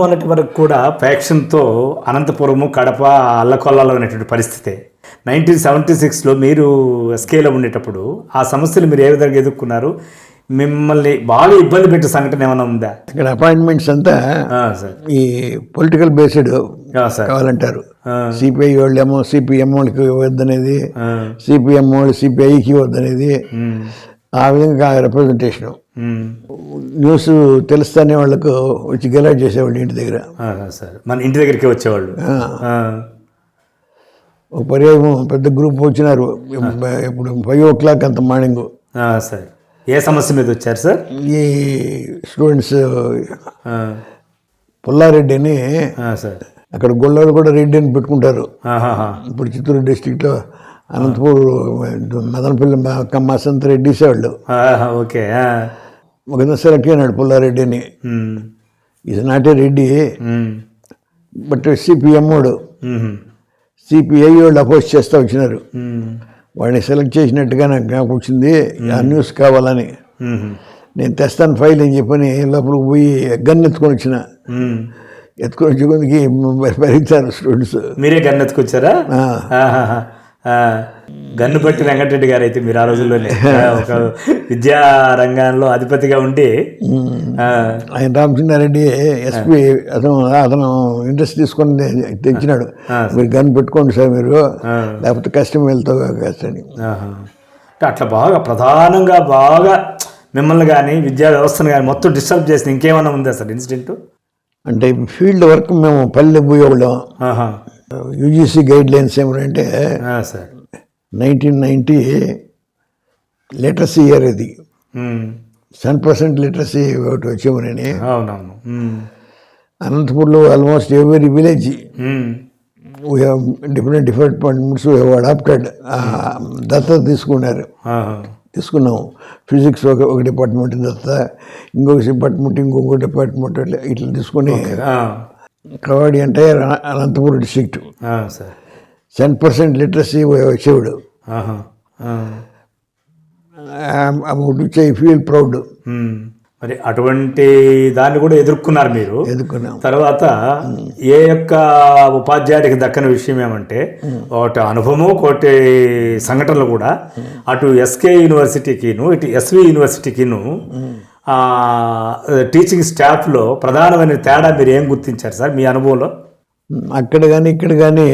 మొన్నటి వరకు కూడా ఫ్యాక్షన్తో అనంతపురము కడప అల్లకొల్లాలో ఉన్నటువంటి పరిస్థితే. 1976లో మీరు ఎస్కేలో ఉండేటప్పుడు ఆ సమస్యలు మీరు ఏ విధంగా ఎదుర్కొన్నారు? మిమ్మల్ని బాగా ఇబ్బంది పెట్టే సంఘటన ఏమైనా ఉందా? ఇక్కడ అపాయింట్మెంట్స్ అంతా ఈ పొలిటికల్ బేస్డ్ కావాలంటారు. సిపిఐ వాళ్ళేమో సిపిఎం వాళ్ళకి ఇవ్వద్దనేది, సిపిఎం వాళ్ళు సిపిఐకి ఇవ్వద్దనేది, ఆ విధంగా రిప్రజెంటేషన్. న్యూస్ తెలుస్తానే వాళ్ళకు వచ్చి గెలాట్ చేసేవాళ్ళు ఇంటి దగ్గర. మన ఇంటి దగ్గరికి వచ్చేవాళ్ళు. ఒక పర్యాయం పెద్ద గ్రూప్ వచ్చినారు ఇప్పుడు 5 o'clock అంత మార్నింగ్. సార్ ఏ సమస్య మీద వచ్చారు సార్? ఈ స్టూడెంట్స్ పుల్లారెడ్డి అని సార్, అక్కడ గొల్లలు కూడా రెడ్డి అని పెట్టుకుంటారు. ఇప్పుడు చిత్తూరు డిస్టిక్లో అనంతపూర్ మదనపల్లి కమ్మాసంత రెడ్డిస్ వాళ్ళు. ఓకే. ఒక సెలెక్ట్ అయినాడు పుల్లారెడ్డి అని. ఇది నాటే రెడ్డి, బట్ సిపిఎం వాడు. సిపిఐ వాళ్ళు అపోజ్ చేస్తూ వచ్చినారు. వాడిని సెలెక్ట్ చేసినట్టుగా నాకు జ్ఞాపకం వచ్చింది. ఆ న్యూస్ కావాలని నేను తెస్తాను ఫైల్ అని చెప్పని లోపలికి పోయి గన్ ఎత్తుకొని వచ్చిన. ఎత్తుకొని వచ్చే కొద్దికి పెరుగుతారు స్టూడెంట్స్. మీరే గన్ ఎత్తుకొచ్చారా? గన్ను బట్టి వెంకటరెడ్డి గారు అయితే మీరు ఆ రోజుల్లోనే ఒక విద్యా రంగంలో అధిపతిగా ఉండి, ఆయన రామచంద్రారెడ్డి ఎస్పీ అతను ఇంట్రెస్ట్ తీసుకొని తెచ్చినాడు. మీరు గన్ పెట్టుకోండి సార్ మీరు, లేకపోతే కష్టం వెళ్తావు కష్టని. అట్లా బాగా ప్రధానంగా బాగా మిమ్మల్ని కానీ విద్యా వ్యవస్థను కానీ మొత్తం డిస్టర్బ్ చేసిన ఇంకేమైనా ఉందా సార్ ఇన్సిడెంట్? అంటే ఫీల్డ్ వర్క్ మేము పల్లె పోయేవాళ్ళం. యూజీసీ గైడ్ లైన్స్ ఏమంటే 1990 లిటరసీ ఇయర్ ఇది. 100% లిటరసీ ఒకటి వచ్చేమని. అనంతపూర్లో almost every village we have different departments we have adopted. దత్తత తీసుకున్నాము. ఫిజిక్స్ ఒక డిపార్ట్మెంట్ దత్త, ఇంకొక డిపార్ట్మెంట్ ఇట్లా తీసుకొని కవాడి ఎంటైర్ అనంతపూర్ డిస్ట్రిక్ట్ 100% లిటరసీ వచ్చేవాడు. About which I feel proud. మరి అటువంటి దాన్ని కూడా ఎదుర్కొన్నారు మీరు. ఎదుర్కొన్నాం. తర్వాత ఏ యొక్క ఉపాధ్యాయుడికి దక్కని విషయం ఏమంటే, ఒకటి అనుభవము ఒకటి సంఘటనలు కూడా అటు ఎస్కే యూనివర్సిటీకిను ఇటు ఎస్వి యూనివర్సిటీకిను టీచింగ్ స్టాఫ్లో ప్రధానమైన తేడా మీరు ఏం గుర్తించారు సార్ మీ అనుభవంలో? అక్కడ కానీ ఇక్కడ కానీ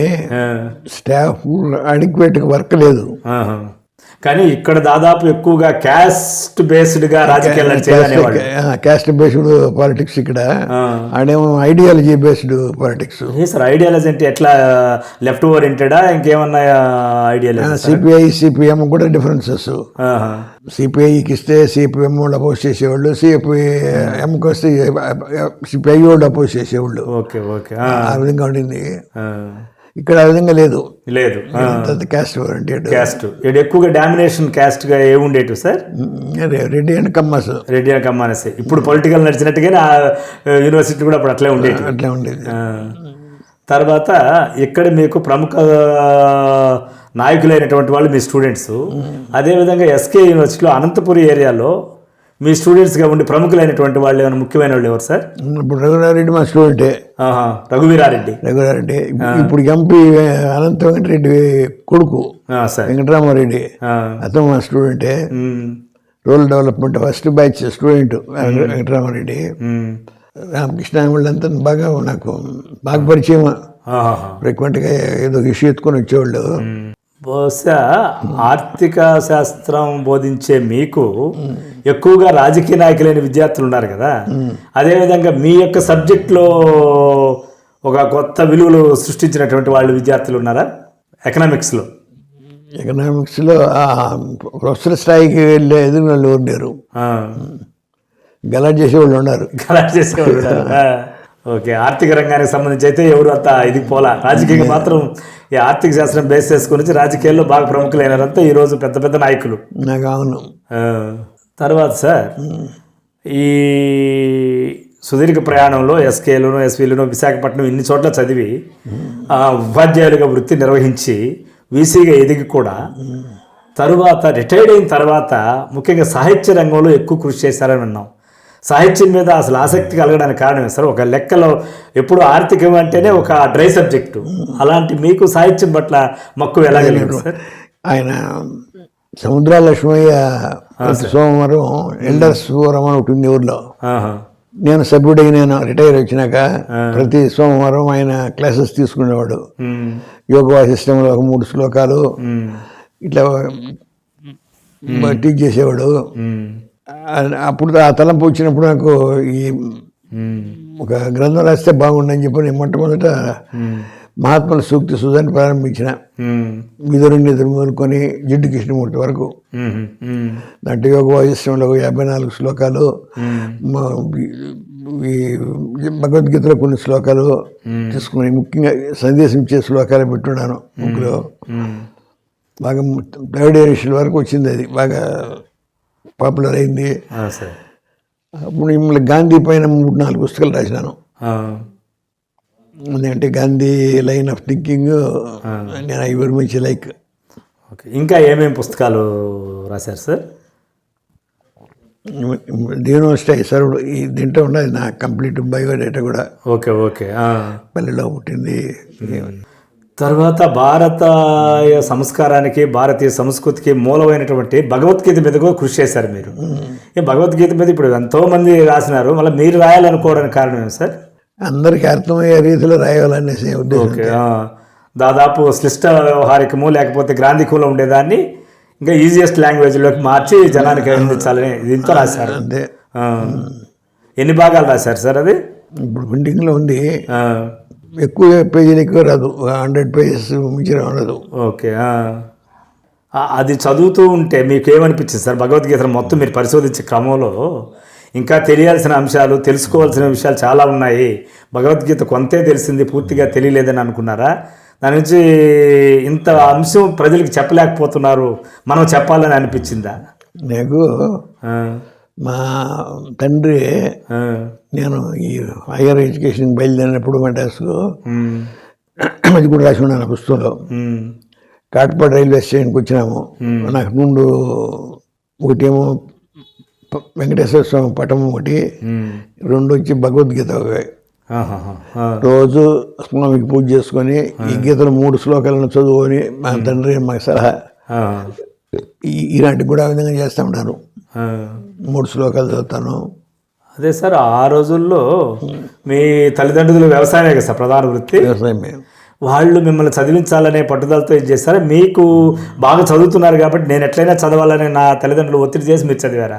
స్టాఫ్ అడిక్వేట్గా వర్క్ లేదు. కానీ ఇక్కడ దాదాపు ఎక్కువగా క్యాస్ట్ బేస్డ్గా రాజకీయాలు చేయాలి. క్యాస్ట్ బేస్డ్ పాలిటిక్స్ ఇక్కడ, ఆడేమో ideology based politics. Sir ideology అంటే ఎట్లా, లెఫ్ట్ ఓరియంటెడా ఇంకేమన్నా ఐడియాలజీ? సిపిఐ సిపిఎం కూడా డిఫరెన్సెస్. సిపిఐకి ఇస్తే సిపిఎం వాళ్ళు అపోజ్ చేసేవాళ్ళు, సిపిఎంకి వస్తే సిపిఐ వాళ్ళు అపోజ్ చేసేవాళ్ళు. ఓకే ఓకే, ఆ విధంగా ఉండింది. ఇక్కడ ఆ విధంగా లేదు. Caste oriented. క్యాస్ట్ ఎక్కువగా డామినేషన్ క్యాస్ట్ గా ఏముండేటివి సార్? రెడ్డి అండ్ కమ్మాస్. రెడ్డి అండ్ కమ్మానస్. ఇప్పుడు పొలిటికల్ నడిచినట్టుగానే ఆ యూనివర్సిటీ కూడా అప్పుడు అట్లే ఉండేది. తర్వాత ఇక్కడ మీకు ప్రముఖ నాయకులైనటువంటి వాళ్ళు మీ స్టూడెంట్స్. అదేవిధంగా ఎస్కే యూనివర్సిటీలో అనంతపురి ఏరియాలో మీ స్టూడెంట్స్గా ఉండి ప్రముఖులైనటువంటి వాళ్ళు ఏమైనా ముఖ్యమైన వాళ్ళు ఎవరు సార్? ఇప్పుడు రఘువీరారెడ్డి మా స్టూడెంటే. రఘువీరారెడ్డి ఇప్పుడు ఎంపీ అనంత వెంకటరెడ్డి కొడుకు వెంకటరామారెడ్డి, అతను మా స్టూడెంటే. Rural development first batch student Venkataramareddy. Ramakrishna వాళ్ళంతా బాగా నాకు బాగా పరిచయం. ఫ్రీక్వెంట్గా ఏదో ఇష్యూ ఎత్తుకొని వచ్చేవాళ్ళు. బహుశా ఆర్థిక శాస్త్రం బోధించే మీకు ఎక్కువగా రాజకీయ నాయకులైన విద్యార్థులు ఉన్నారు కదా, అదేవిధంగా మీ యొక్క సబ్జెక్ట్లో ఒక కొత్త విలువలు సృష్టించినటువంటి వాళ్ళు విద్యార్థులు ఉన్నారా ఎకనామిక్స్లో? ఎకనామిక్స్లో ప్రొఫెసర్ స్థాయికి వెళ్ళే ఎదురు వాళ్ళు ఉండేరు, గలాట్ చేసేవాళ్ళు ఉన్నారు. ఓకే. ఆర్థిక రంగానికి సంబంధించి అయితే ఎవరు అంత ఇది పోలా. రాజకీయంగా మాత్రం ఈ ఆర్థిక శాస్త్రం బేస్ చేసుకుని రాజకీయాల్లో బాగా ప్రముఖులైనారంతా ఈరోజు పెద్ద పెద్ద నాయకులు. అవును. తర్వాత సార్ ఈ సుదీర్ఘ ప్రయాణంలో ఎస్కేలోనో ఎస్వీలోనో విశాఖపట్నం ఇన్ని చోట్ల చదివి ఉపాధ్యాయులుగా వృత్తి నిర్వహించి వీసీగా ఎదిగి కూడా తరువాత రిటైర్డ్ అయిన తర్వాత ముఖ్యంగా సాహిత్య రంగంలో ఎక్కువ కృషి చేశారని విన్నాం. సాహిత్యం మీద అసలు ఆసక్తి కలగడానికి కారణం సార్ ఒక లెక్కలో ఎప్పుడు ఆర్థికం అంటేనే ఒక డ్రై సబ్జెక్టు, అలాంటి మీకు సాహిత్యం పట్ల మక్కువ ఎలా కలిగింది సార్? ఆయన సముద్రాల లక్ష్మయ్య ప్రతి సోమవారం ఎల్డర్స్ ఫోరం అని ఒకటి ఉంది ఊర్లో. ఆహా. నేను సభ్యుడికి నేను రిటైర్ వచ్చినాక ప్రతి సోమవారం ఆయన క్లాసెస్ తీసుకునేవాడు. యోగ వాసిష్టంలో ఒక 3 శ్లోకాలు ఇట్లా టీచ్ చేసేవాడు. అప్పుడు ఆ తలంపు వచ్చినప్పుడు నాకు ఈ ఒక గ్రంథం రాస్తే బాగుండని చెప్పి నేను మొట్టమొదట మహాత్ముల సూక్తి సుధాన్ని ప్రారంభించిన. విదురుని ఎదురు మొదలుకొని జిడ్డు కృష్ణమూర్తి వరకు. దాంట్లో యోగ వాసిష్టంలో 54 శ్లోకాలు, ఈ భగవద్గీతలో కొన్ని శ్లోకాలు తీసుకుని ముఖ్యంగా సందేశం ఇచ్చే శ్లోకాలు పెట్టున్నాను బుక్లో. బాగా 3rd ఎడిషన్ వరకు వచ్చింది, అది బాగా పాపులర్ అయింది. అప్పుడు మిమ్మల్ని గాంధీ పైన 3-4 పుస్తకాలు రాసినాను. అంటే గాంధీ లైన్ ఆఫ్ థింకింగ్ నేను I very much like. Okay, ఇంకా ఏమేమి పుస్తకాలు రాశారు సార్? దీనోస్టై సర్వుడు ఈ దీంట్లో ఉన్నది నా కంప్లీట్ బయోడేటా కూడా. Okay okay. పల్లెలో పుట్టింది. తర్వాత భారతీయ సంస్కారానికి భారతీయ సంస్కృతికి మూలమైనటువంటి భగవద్గీత మీద కూడా కృషి చేశారు మీరు. ఈ భగవద్గీత మీద ఇప్పుడు ఎంతోమంది రాసినారు, మళ్ళీ మీరు రాయాలనుకోవడానికి కారణం ఏమి సార్? అందరికీ అర్థమయ్యే రీతిలో రాయాలనేసి ఉద్దేశం. ఓకే. దాదాపు క్లిష్ట వ్యవహారికము లేకపోతే గ్రాంధికంలో ఉండేదాన్ని ఇంకా ఈజియెస్ట్ లాంగ్వేజ్లోకి మార్చి జనానికి అందించాలని దీంతో రాశారు. అంతే. ఎన్ని భాగాలు రాశారు సార్ అది? ఇప్పుడు ప్రింటింగ్లో ఉంది. ఎక్కువ పేజీలు ఎక్కువ రాదు, 100 పేజెస్ మించి రాదు. ఓకే. అది చదువుతూ ఉంటే మీకు ఏమనిపించింది సార్? భగవద్గీత మొత్తం మీరు పరిశోధించే క్రమంలో ఇంకా తెలియాల్సిన అంశాలు, తెలుసుకోవాల్సిన విషయాలు చాలా ఉన్నాయి, భగవద్గీత కొంతే తెలిసింది పూర్తిగా తెలియలేదని అనుకున్నారా? దాని నుంచి ఇంత అంశం ప్రజలకు చెప్పలేకపోతున్నారు, మనం చెప్పాలని అనిపించిందా? నాకు మా తండ్రి నేను ఈ హైయర్ ఎడ్యుకేషన్ బయలుదేరినప్పుడు మద్రాసులో అది కూడా రాసి ఉన్నాను పుస్తకంలో. కాట్పాడు రైల్వే స్టేషన్కి వచ్చినాము. నాకు ముందు ఒకటేమో వెంకటేశ్వర స్వామి పటం ఒకటి, 2 వచ్చి భగవద్గీత. రోజు స్వామికి పూజ చేసుకొని ఈ గీతలు 3 శ్లోకాలను చదువుకొని మా తండ్రి మాకు సలహా ఇలాంటి కూడా విధంగా చేస్తూ ఉంటాను. 3 శ్లోకాలు చదువుతాను. అదే సార్, ఆ రోజుల్లో మీ తల్లిదండ్రులు వ్యవసాయమే కదా సార్ ప్రధాన వృత్తి. వ్యవసాయమే. వాళ్ళు మిమ్మల్ని చదివించాలనే పట్టుదలతో ఇది చేస్తారా? మీకు బాగా చదువుతున్నారు కాబట్టి నేను ఎట్లయినా చదవాలని నా తల్లిదండ్రులు ఒత్తిడి చేసి మీరు చదివారా?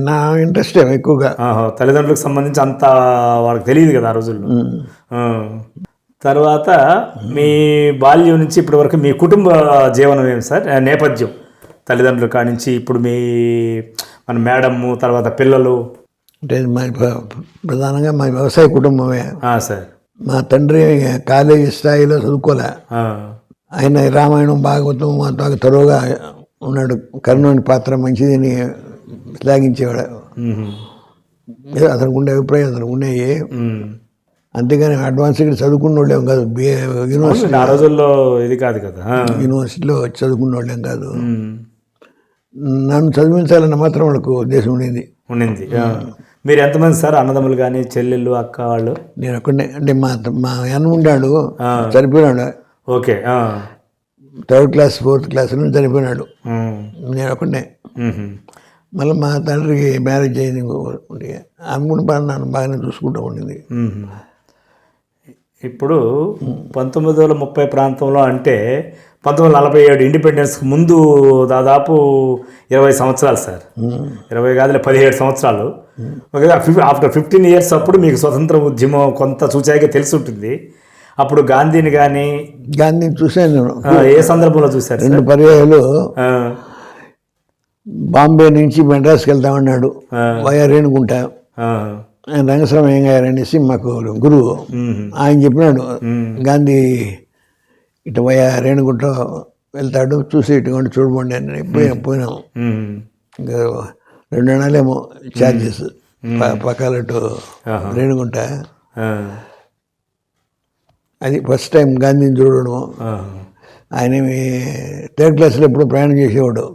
నా ఇంట్రెస్ట్ ఎక్కువగా. తల్లిదండ్రులకు సంబంధించి అంత వాళ్ళకి తెలియదు కదా ఆ రోజుల్లో. తర్వాత మీ బాల్యం నుంచి ఇప్పటి వరకు మీ కుటుంబ జీవనం ఏమి సార్, నేపథ్యం? తల్లిదండ్రుల కాడి నుంచి ఇప్పుడు మీ మన మేడము, తర్వాత పిల్లలు. అంటే ప్రధానంగా మా వ్యవసాయ కుటుంబమే సార్. మా తండ్రి కాలేజీ స్థాయిలో చదువుకోలే. ఆయన రామాయణం భాగవతం బాగా తరువుగా ఉన్నాడు. కర్ణుని పాత్ర మంచిదని శ్లాఘించేవాడు. అతనికి ఉండే అభిప్రాయం అతనికి ఉన్నాయి. అంతేగాని అడ్వాన్స్గా చదువుకున్న వాళ్ళేం కాదు. యూనివర్సిటీ ఆ రోజుల్లో ఇది కాదు కదా, యూనివర్సిటీలో చదువుకున్న వాళ్ళేం కాదు. నన్ను చదివించాలన్న మాత్రం వాళ్ళకు ఉద్దేశం ఉండింది. మీరు ఎంతమంది సార్ అన్నదమ్ములు కానీ, చెల్లెళ్ళు, అక్క వాళ్ళు? నేను ఒక్కడే. అంటే మా అన్న ఉండాడు, చనిపోయినాడు. Okay. 3rd class 4th class నుంచి చనిపోయినాడు. నేను ఒక్కడే. మళ్ళీ మా తండ్రికి మ్యారేజ్ అయింది. ఆమె కూడా నన్ను బాగానే చూసుకుంటూ ఉండింది. ఇప్పుడు 1930 ప్రాంతంలో అంటే 1947 ఇండిపెండెన్స్కి ముందు దాదాపు 20 సంవత్సరాలు సార్. 20 కాదులే, 17 సంవత్సరాలు. ఆఫ్టర్ 15 ఇయర్స్ అప్పుడు మీకు స్వతంత్ర ఉద్యమం కొంత చూచాయిగా తెలిసి ఉంటుంది. అప్పుడు గాంధీని చూశాను. ఏ సందర్భంలో చూశారు? 2 పర్యాయాలు. బాంబే నుంచి మెడ్రాస్కి వెళ్తామన్నాడు వయా రేణుగుంట. ఆయన రంగస్వామి గారు అనేసి మాకు గురువు, ఆయన చెప్పినాడు గాంధీ ఇటు వయా రేణుగుంట వెళ్తాడు, చూసి ఇటువంటి చూడబండి అని. పోయినాము. ఇంకా 2 నెలలేమో ఛార్జెస్ పకాలటు రేణుగుంట. అది ఫస్ట్ టైం గాంధీని చూడడం. ఆయన 3rd క్లాస్లో ఎప్పుడు ప్రయాణం చేసేవాడు.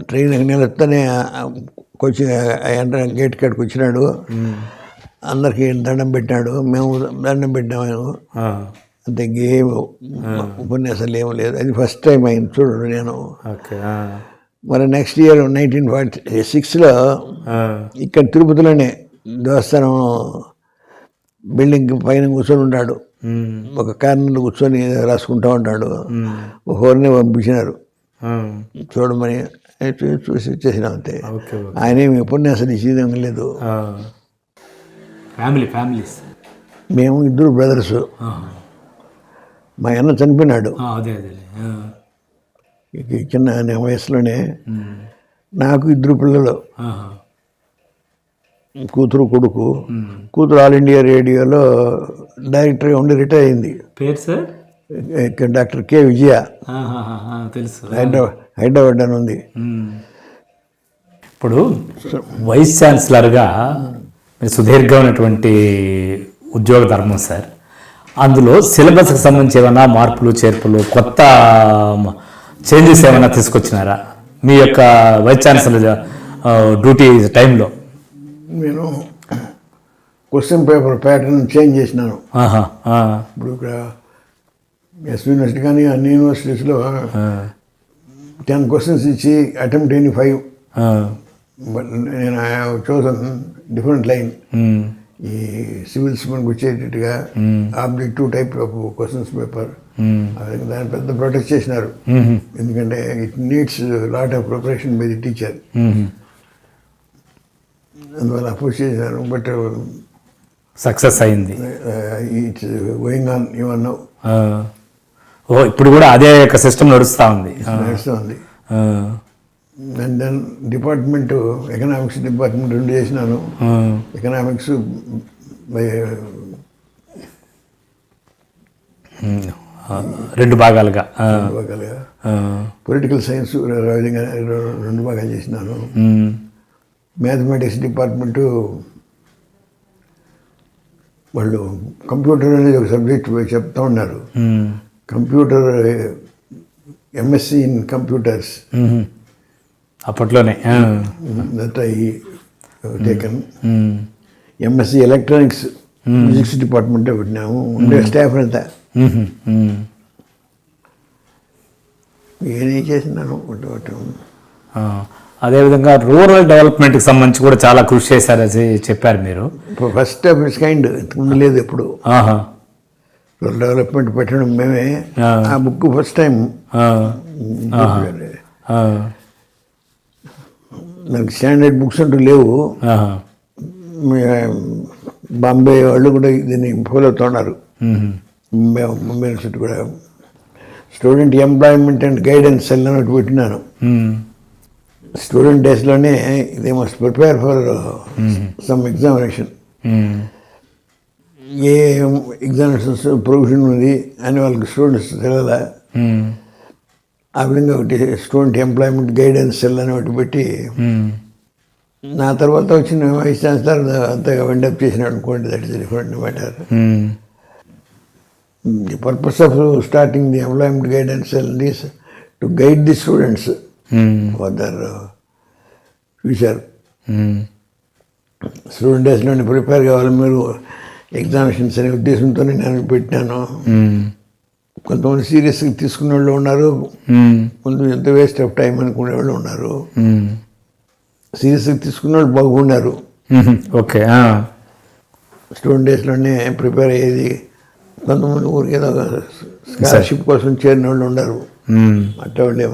ట్రైన్ నిలొస్తూనే కోచింగ్ గేట్ కాడికి వచ్చినాడు. అందరికీ దండం పెట్టినాడు, మేము దండం పెట్టాము. అంతే, గేమ్ ఉపన్యాసాలు ఏమీ లేదు. అది ఫస్ట్ టైం అయింది చూడండి నేను. ఓకే. మరి నెక్స్ట్ ఇయర్ 1946లో ఇక్కడ తిరుపతిలోనే దేవస్థానం బిల్డింగ్ పైన కూర్చొని ఉన్నాడు. ఒక కార్నర్లో కూర్చొని రాసుకుంటా ఉంటాడు. ఒకరిని పంపించినారు చూడమని. చూసి వచ్చేసినాం అంతే. ఆయన ఏమి ఉపన్యాసాలు ఇచ్చేదేం లేదు. ఫ్యామిలీస్ మేము 2 బ్రదర్స్. మా అన్న చనిపోయినాడు చిన్న వయసులోనే. నాకు 2 పిల్లలు, కూతురు కొడుకు. కూతురు ఆల్ ఇండియా రేడియోలో డైరెక్టర్గా ఉండి రిటైర్ అయింది. పేరు సార్? డాక్టర్ కె విజయ, తెలుసు, హైదరాబాద్ అని ఉంది. ఇప్పుడు వైస్ ఛాన్సలర్గా సుదీర్ఘమైనటువంటి ఉద్యోగ ధర్మం సార్. అందులో సిలబస్కి సంబంధించి ఏమైనా మార్పులు చేర్పులు కొత్త చేంజెస్ ఏమైనా తీసుకొచ్చినారా మీ యొక్క వైస్ ఛాన్సలర్ డ్యూటీ టైంలో? నేను క్వశ్చన్ పేపర్ ప్యాటర్న్ చేంజ్ చేసినాను. ఇప్పుడు ఇక్కడ ఎస్ యూనివర్సిటీ కానీ అన్ని యూనివర్సిటీస్లో 10 క్వశ్చన్స్ ఇచ్చి అటెంప్ట్ ఎనీ 5. బట్ నేను I have chosen different line. ఈ సివిల్స్ మనకు వచ్చేటట్టుగా objective type of questions paper. దాన్ని పెద్ద ప్రొటెక్ట్ చేసినారు. ఎందుకంటే it needs lot of preparation by the teacher. అందువల్ల అపోజ్ చేసినారు. బట్ సక్సెస్ అయింది. It's going on even now. ఇప్పుడు కూడా అదే యొక్క సిస్టమ్ నడుస్తూ ఉంది. And then department economics department 2 చేసినాను. ఎకనామిక్స్ రెండు భాగాలుగా. పొలిటికల్ సైన్స్ 2 భాగాలు చేసినాను. మ్యాథమెటిక్స్ డిపార్ట్మెంటు వాళ్ళు కంప్యూటర్ అనేది ఒక సబ్జెక్ట్ చెప్తా ఉన్నారు. కంప్యూటర్ ఎంఎస్సి ఇన్ కంప్యూటర్స్ అప్పట్లోనే that I taken. MSc electronics physics డిపార్ట్మెంటే పెట్టినాము. ఉండే స్టాఫ్ అంతా ఏం చేసినాను. అదేవిధంగా రూరల్ డెవలప్మెంట్కి సంబంధించి కూడా చాలా కృషి చేశారని చెప్పారు మీరు. ఫస్ట్ ఆఫ్ ఇట్స్ కైండ్ ఇంతకుముందు లేదు ఎప్పుడు. రూరల్ డెవలప్మెంట్ పెట్టడం మేమే. ఆ బుక్ ఫస్ట్ టైం. నాకు స్టాండర్డ్ బుక్స్ అంటూ లేవు. బాంబే వాళ్ళు కూడా దీన్ని ఫాలో అవుతున్నారు. ముంబై యూనివర్సిటీ కూడా student employment and guidance cell అని పెట్టినాను. స్టూడెంట్ డేస్లోనే they must prepare for some examination. ఏ ఎగ్జామినేషన్స్ ప్రొవిజన్ ఉంది అని వాళ్ళకి స్టూడెంట్స్ తెలియాల. ఆ విధంగా ఒకటి స్టూడెంట్ ఎంప్లాయ్మెంట్ గైడెన్స్ సెల్ అని ఒకటి పెట్టి, నా తర్వాత వచ్చిన వైస్ ఛాన్సలర్ అంతగా వెండప్ చేసినాడు అనుకోండి. That is different matter. The purpose of starting the employment guidance cell is to guide the students for their future. Student డేస్లోనే ప్రిపేర్ కావాలి మీరు ఎగ్జామినేషన్స్ అనే ఉద్దేశంతో నేను పెట్టినాను. కొంతమంది సీరియస్గా తీసుకునే వాళ్ళు ఉన్నారు, కొంచెం ఎంత వేస్ట్ ఆఫ్ టైం అనుకునే వాళ్ళు ఉన్నారు. సీరియస్గా తీసుకునే వాళ్ళు బాగున్నారు. ఓకే. స్టూడెంట్ డేస్లోనే ప్రిపేర్ అయ్యేది. కొంతమంది ఊరికి ఏదో స్కాలర్షిప్ కోసం చేరిన వాళ్ళు ఉన్నారు. అట్లా వాళ్ళే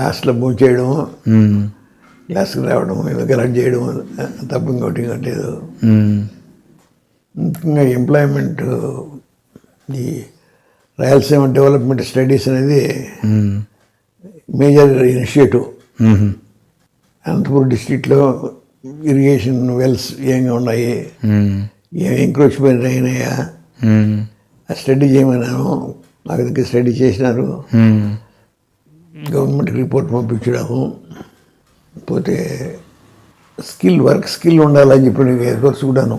హాస్టల్లో భోజనం చేయడం, క్లాస్కి రావడం, ఏదో కలెక్ట్ చేయడం తప్ప ఇంకోటి లేదు. ముఖ్యంగా ఎంప్లాయ్మెంట్, ఈ రాయలసీమ డెవలప్మెంట్ స్టడీస్ అనేది మేజర్ ఇనిషియేటివ్. అనంతపురం డిస్ట్రిక్ట్లో ఇరిగేషన్ వెల్స్ ఏంగా ఉన్నాయి, ఏం ఎంక్రోచ్మెంట్ అయినాయా ఆ స్టడీ చేయమన్నాను. నాకు దగ్గర స్టడీ చేసినారు. గవర్నమెంట్కి రిపోర్ట్ పంపించడము. పోతే వర్క్ స్కిల్ ఉండాలని చెప్పి కోర్సు కూడాను.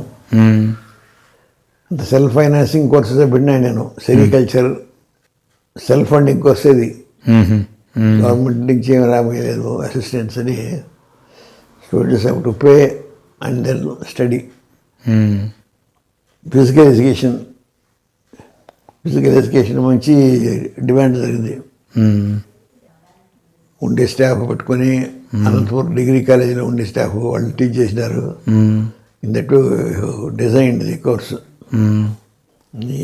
అంత సెల్ఫ్ ఫైనాన్సింగ్ కోర్సెస్ పెట్టినా నేను. సెరికల్చర్ సెల్ఫ్ ఫండింగ్ కోర్స్ ఇది గవర్నమెంట్ నుంచి ఏమి రాబోయలేదు అసిస్టెంట్స్ అని. Students have to pay and then study. Physical education మంచి డిమాండ్ జరిగింది. ఉండే స్టాఫ్ పట్టుకొని అనంతపురం డిగ్రీ కాలేజీలో ఉండే స్టాఫ్ వాళ్ళు టీచ్ చేసినారు. In that design the course. ఈ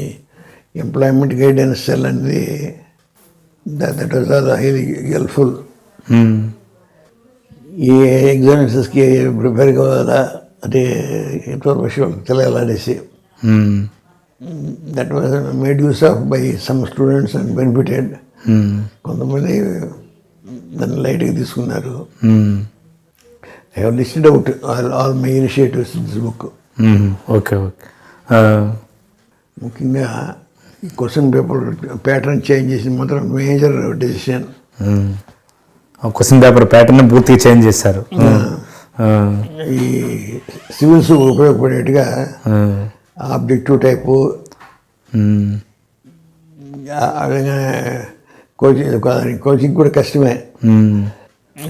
ఎంప్లాయ్మెంట్ గైడెన్స్ సెల్ అనేది that was all highly helpful. ఈ ఎగ్జామినేషన్స్కి ప్రిపేర్ కావాలా అంటే ఇన్ఫర్మేషన్ తెలియాలనేసి that was made use of by some students and benefited. కొంతమంది దాన్ని లైట్గా తీసుకున్నారు. I have listed out all my initiatives in this book. Okay okay. ముఖ్యంగా ఈ క్వశ్చన్ పేపర్ ప్యాటర్న్ చేంజ్ చేసిన మాత్రం major decision. Question paper pattern పూర్తిగా change చేశారు. ఈ సివిల్స్ ఉపయోగపడేట్టుగా ఆబ్జెక్టివ్ టైపు, కోచింగ్ కూడా కష్టమే.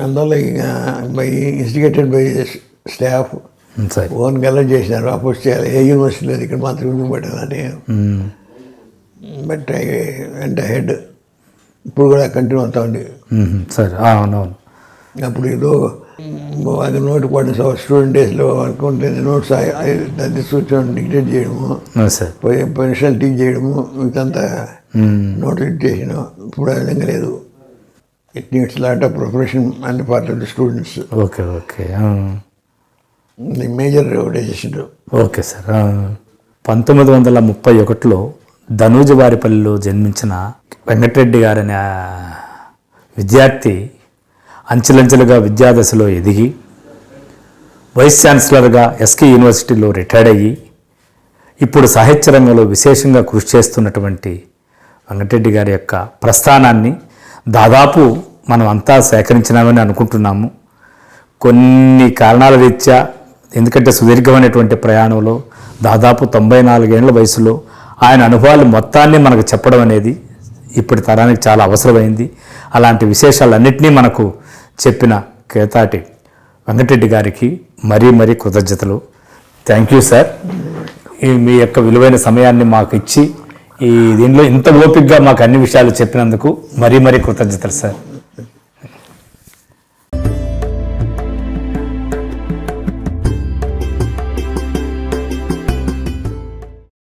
అందువల్ల by instigated by staff own గెలర్ చేసినారు. అపోజ్ చేయాలి ఏ యూనివర్సిటీ లేదు ఇక్కడ మాత్రం ఎందుకు పెట్టాలని. బట్ వెంట హెడ్ ఇప్పుడు కూడా కంటిన్యూ అవుతా ఉంది. సరే, అవునవును. అప్పుడు ఏదో అది నోట్ పడిన స్టూడెంట్ డేస్లో అనుకుంటే నోట్స్ కూర్చొని డిక్టేట్ చేయడము, పర్సనల్ టీచ్ చేయడము, ఇదంతా నోట్ డిక్టేషన్. ఇప్పుడు ఆ విధంగా లేదు. It needs lot of preparation and part of the students. Okay okay. The major decision. Okay sir. 1931లో ధనూజవారిపల్లిలో జన్మించిన వెంకటరెడ్డి గారనే విద్యార్థి అంచెలంచెలుగా విద్యాదశలో ఎదిగి వైస్ ఛాన్సలర్గా ఎస్కే యూనివర్సిటీలో రిటైర్డ్ అయ్యి ఇప్పుడు సాహిత్య రంగంలో విశేషంగా కృషి చేస్తున్నటువంటి వెంకటరెడ్డి గారి యొక్క ప్రస్థానాన్ని దాదాపు మనం అంతా సేకరించినామని అనుకుంటున్నాము. కొన్ని కారణాల రీత్యా, ఎందుకంటే సుదీర్ఘమైనటువంటి ప్రయాణంలో దాదాపు 94 ఏళ్ల వయసులో ఆయన అనుభవాలు మొత్తాన్ని మనకు చెప్పడం అనేది ఇప్పటి తరానికి చాలా అవసరమైంది. అలాంటి విశేషాలన్నింటినీ మనకు చెప్పిన కేతాటి వెంకటరెడ్డి గారికి మరీ మరీ కృతజ్ఞతలు. Thank you sir. మీ యొక్క విలువైన సమయాన్ని మాకు ఇచ్చి ఈ దీనిలో ఇంత ఓపికగా మాకు అన్ని విషయాలు చెప్పినందుకు మరీ మరీ కృతజ్ఞతలు సార్.